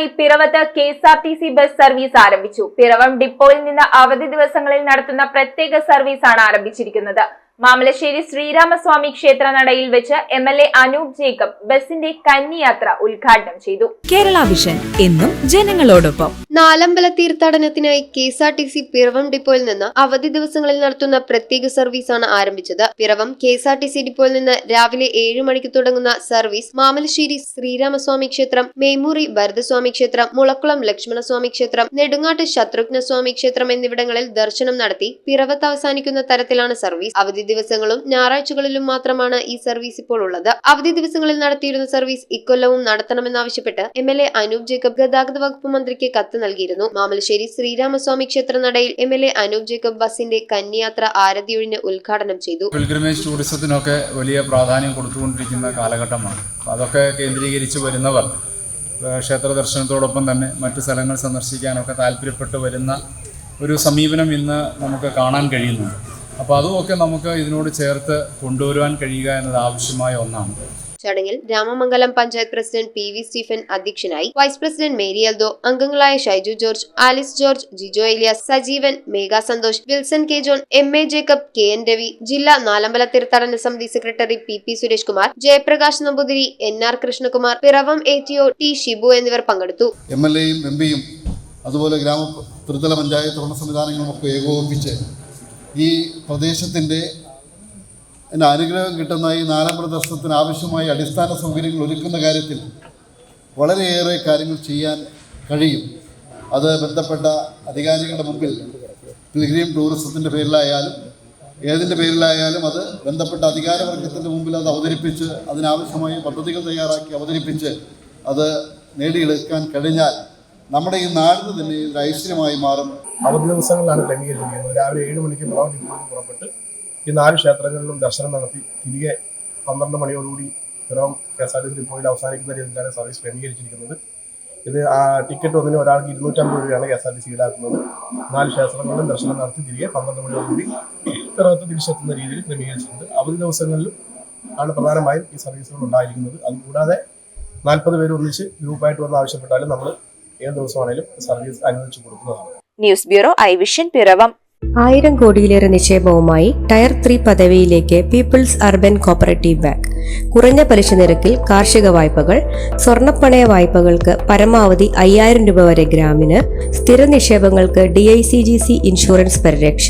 ദിവസങ്ങളിൽ പിറവത്ത് KSRTC bus service ആരംഭിച്ചു. പിറവം ഡിപ്പോയിൽ നിന്ന് അവധി ദിവസങ്ങളിൽ നടത്തുന്ന പ്രത്യേക സർവീസാണ് ആരംഭിച്ചിരിക്കുന്നത്. മാമലശ്ശേരി ശ്രീരാമസ്വാമി ക്ഷേത്ര നടയിൽ വെച്ച് MLA അനൂപ് ജേക്കബ് ബസിന്റെ കന്നിയാത്ര ഉദ്ഘാടനം ചെയ്തു. കേരള വിഷൻ എന്നും ജനങ്ങളോടൊപ്പം. നാലമ്പല തീർത്ഥാടനത്തിനായി KSRTC പിറവം ഡിപ്പോയിൽ നിന്ന് അവധി ദിവസങ്ങളിൽ നടത്തുന്ന പ്രത്യേക സർവീസാണ് ആരംഭിച്ചത്. പിറവം KSRTC ഡിപ്പോയിൽ നിന്ന് രാവിലെ 7 മണിക്ക് തുടങ്ങുന്ന സർവീസ് മാമലശ്ശേരി ശ്രീരാമസ്വാമി ക്ഷേത്രം, മേമൂറി ഭരതസ്വാമി ക്ഷേത്രം, മുളക്കുളം ലക്ഷ്മണസ്വാമി ക്ഷേത്രം, നെടുങ്ങാട്ട് ശത്രുഘ്നസ്വാമി ക്ഷേത്രം എന്നിവിടങ്ങളിൽ ദർശനം നടത്തി പിറവത്ത് അവസാനിക്കുന്ന തരത്തിലാണ് സർവീസ്. അവധി ദിവസങ്ങളും ഞായറാഴ്ചകളിലും മാത്രമാണ് ഈ സർവീസ് ഇപ്പോൾ ഉള്ളത്. അവധി ദിവസങ്ങളിൽ നടത്തിയിരുന്ന സർവീസ് ഇക്കൊല്ലവും നടത്തണമെന്നാവശ്യപ്പെട്ട് MLA അനൂപ് ജേക്കബ് ഗതാഗത വകുപ്പ് മന്ത്രിക്ക് കത്ത് നൽകിയിരുന്നു. മാമലശ്ശേരി ശ്രീരാമസ്വാമി ക്ഷേത്ര നടയിൽ MLA അനൂപ് ജേക്കബ് ബസിന്റെ കന്നിയാത്ര ആരതിയൊഴിഞ്ഞ് ഉദ്ഘാടനം ചെയ്തു. പിൽഗ്രിമേജ് ടൂറിസത്തിനൊക്കെ വലിയ പ്രാധാന്യം കൊടുത്തുകൊണ്ടിരിക്കുന്ന കാലഘട്ടമാണ്. അതൊക്കെ കേന്ദ്രീകരിച്ച് വരുന്നവർ ക്ഷേത്ര ദർശനത്തോടൊപ്പം തന്നെ മറ്റു സ്ഥലങ്ങൾ സന്ദർശിക്കാനൊക്കെ താല്പര്യപ്പെട്ട് വരുന്ന ഒരു സമീപനം ഇന്ന് നമുക്ക് കാണാൻ കഴിയുന്നുണ്ട്. അപ്പോൾ അതുമൊക്കെ നമുക്ക് ഇതിനോട് ചേർത്ത് കൊണ്ടുവരുവാൻ കഴിയുക എന്നത് ആവശ്യമായ ഒന്നാണ്. ചടങ്ങിൽ Ramamangalam panchayat president PV Stephen അധ്യക്ഷനായി. വൈസ് പ്രസിഡന്റ് മേരി അൽദോ, അംഗങ്ങളായ Shaiju George, Alice George, Jijo Elias, Sajeevan, Megha Santhosh, Wilson K John, MA Jacob, KN Ravi, ജില്ലാ നാലമ്പല തീർത്ഥാടന സമിതി secretary PP Suresh Kumar, Jayaprakash Namboothiri, NR Krishnakumar, Piravom ATO T Shibu എന്നിവർ പങ്കെടുത്തു. MLAയും MPയും അതുപോലെ ത്രിതല പഞ്ചായത്ത് ഭരണ സംവിധാനങ്ങളും ഒക്കെ ഏകോപിപ്പിച്ച് ഈ പ്രദേശത്തിൻ്റെ അനുഗ്രഹം കിട്ടുന്ന ഈ നാലമ്പല ദർശനത്തിന് ആവശ്യമായ അടിസ്ഥാന സൗകര്യങ്ങൾ ഒരുക്കുന്ന കാര്യത്തിൽ വളരെയേറെ കാര്യങ്ങൾ ചെയ്യാൻ കഴിയും. അത് ബന്ധപ്പെട്ട അധികാരികളുടെ മുമ്പിൽ പിൽഗ്രീം ടൂറിസത്തിൻ്റെ പേരിലായാലും ഏതിൻ്റെ പേരിലായാലും അത് ബന്ധപ്പെട്ട അധികാരവർഗത്തിൻ്റെ മുമ്പിൽ അത് അവതരിപ്പിച്ച് അതിനാവശ്യമായ പദ്ധതികൾ തയ്യാറാക്കി അവതരിപ്പിച്ച് അത് നേടിയെടുക്കാൻ കഴിഞ്ഞാൽ നമ്മുടെ ഈ നാടിന് തന്നെ ഒരു ഐശ്വര്യമായി മാറും. അവധി ദിവസങ്ങളിലാണ് ക്രമീകരിച്ചിരിക്കുന്നത്. രാവിലെ 7 മണിക്ക് പിറവം ഡിപ്പോയിൽ പുറപ്പെട്ട് ഈ 4 ക്ഷേത്രങ്ങളിലും ദർശനം നടത്തി തിരികെ 12 മണിയോടുകൂടി പിറവം KSRTC ഡിപ്പോയിൽ അവസാനിക്കുന്ന രീതിയിലാണ് സർവീസ് ക്രമീകരിച്ചിരിക്കുന്നത്. ഇത് ടിക്കറ്റ് ഒന്നിന് ഒരാൾക്ക് 250 രൂപയാണ് KSRTC ഈടാക്കുന്നത്. 4 ക്ഷേത്രങ്ങളിലും ദർശനം നടത്തി തിരികെ 12 മണിയോടുകൂടി പിറവത്ത് തിരിച്ചെത്തുന്ന രീതിയിൽ ക്രമീകരിച്ചിട്ടുണ്ട്. അവധി ദിവസങ്ങളിലും ആണ് പ്രധാനമായും ഈ സർവീസുകൾ ഉണ്ടായിരിക്കുന്നത്. അതുകൂടാതെ 40 പേര് ഒന്നിച്ച് ഗ്രൂപ്പായിട്ട് വന്ന് ആവശ്യപ്പെട്ടാലും നമ്മൾ ഏത് ദിവസമാണെങ്കിലും സർവീസ് അനുവദിച്ചു കൊടുക്കുന്നതാണ്. News bureau ഐവിഷൻ Piravom. 1000 കോടിയിലേറെ നിക്ഷേപവുമായി ടയർ 3 പദവിയിലേക്ക് പീപ്പിൾസ് അർബൻ കോപ്പറേറ്റീവ് ബാങ്ക്. കുറഞ്ഞ പലിശ നിരക്കിൽ കാർഷിക വായ്പകൾ, സ്വർണ്ണപ്പണയ വായ്പകൾക്ക് പരമാവധി 5000 രൂപ വരെ ഗ്രാമിന്, സ്ഥിര നിക്ഷേപങ്ങൾക്ക് DICGC ഇൻഷുറൻസ് പരിരക്ഷ,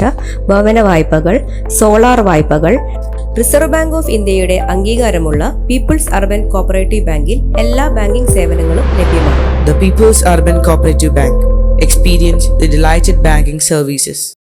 ഭവന വായ്പകൾ, സോളാർ വായ്പകൾ. റിസർവ് ബാങ്ക് ഓഫ് ഇന്ത്യയുടെ അംഗീകാരമുള്ള പീപ്പിൾസ് അർബൻ കോപ്പറേറ്റീവ് ബാങ്കിൽ എല്ലാ ബാങ്കിംഗ് സേവനങ്ങളും ലഭ്യമാണ്. The People's Urban Cooperative Bank. Experience the delighted banking services.